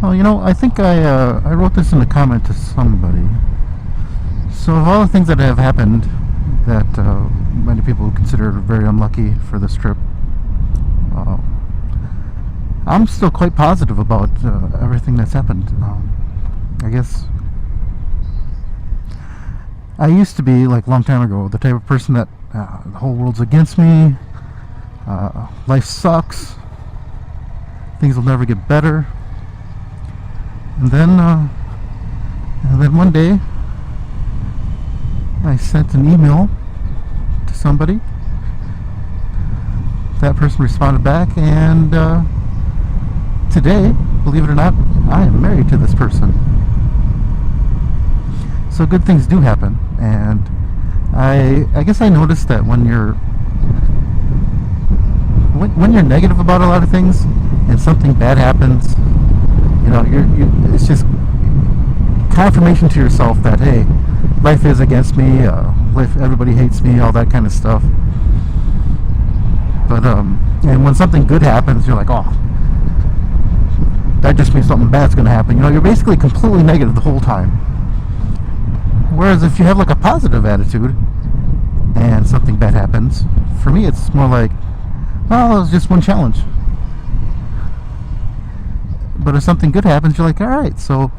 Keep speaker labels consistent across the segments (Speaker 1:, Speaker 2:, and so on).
Speaker 1: Oh, I think I wrote this in a comment to somebody. So of all the things that have happened that many people consider very unlucky for this trip, I'm still quite positive about everything that's happened. I guess I used to be, like a long time ago, the type of person that the whole world's against me, life sucks, things will never get better. And then one day, I sent an email to somebody. That person responded back, and today, believe it or not, I am married to this person. So good things do happen, and I guess I noticed that when you're negative about a lot of things, and something bad happens, it's just confirmation to yourself that, hey, life is against me, everybody hates me, all that kind of stuff. But and when something good happens, you're like, oh, that just means something bad's going to happen. You're basically completely negative the whole time. Whereas if you have like a positive attitude and something bad happens, for me it's more like, oh, it's just one challenge. But if something good happens, you're like, all right, so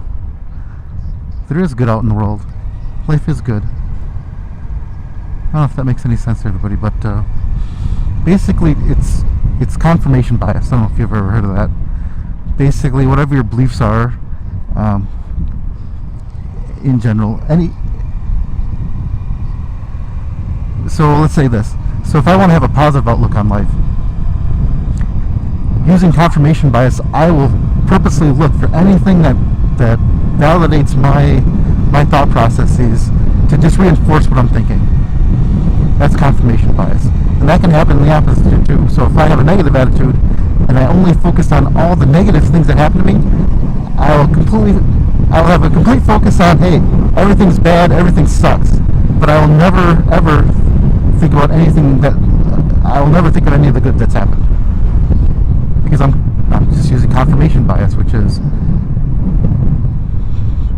Speaker 1: there is good out in the world. Life is good. I don't know if that makes any sense to everybody, but basically it's confirmation bias. I don't know if you've ever heard of that. Basically, whatever your beliefs are, in general, so let's say this. So if I want to have a positive outlook on life, using confirmation bias, I will purposely look for anything that validates my thought processes to just reinforce what I'm thinking. That's confirmation bias. And that can happen in the opposite too. So if I have a negative attitude and I only focus on all the negative things that happen to me, I'll have a complete focus on, hey, everything's bad, everything sucks. But I will never ever think about I will never think of any of the good that's happened. Because I'm just using confirmation bias, which is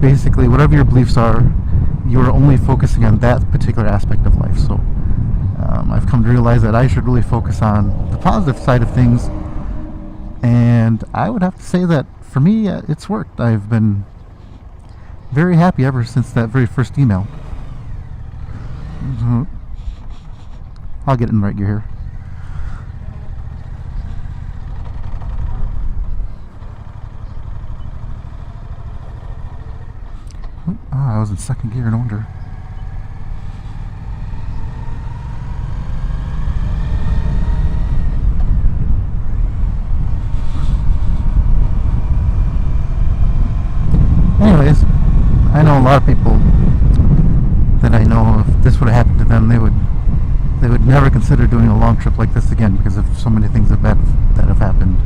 Speaker 1: basically whatever your beliefs are, you're only focusing on that particular aspect of life. So I've come to realize that I should really focus on the positive side of things, and I would have to say that for me it's worked. I've been very happy ever since that very first email. I'll get in right gear here. I was in second gear, no wonder. Anyways, I know a lot of people that I know, if this would have happened to them, they would never consider doing a long trip like this again because of so many things that have happened.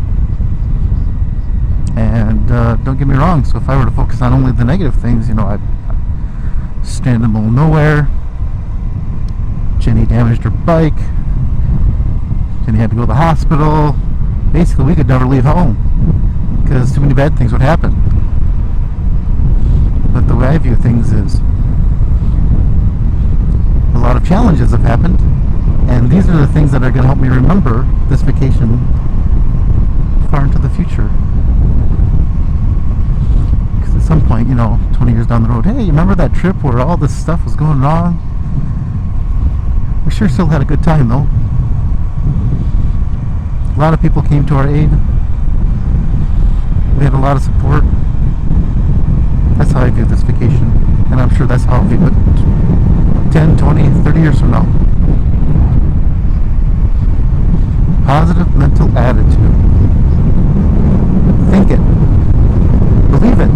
Speaker 1: And don't get me wrong, so if I were to focus on only the negative things, I'd stand in the middle of nowhere, Jenny damaged her bike, Jenny had to go to the hospital, basically we could never leave home because too many bad things would happen. But the way I view things is a lot of challenges have happened, and these are the things that are going to help me remember this vacation far into the future. Because at some point, 20 years down the road, hey, you remember that trip where all this stuff was going wrong? We sure still had a good time though. A lot of people came to our aid. We had a lot of support. That's how I view this vacation, and I'm sure that's how I'll view it 10, 20, 30 years from now. Positive mental attitude. Think it. Believe it.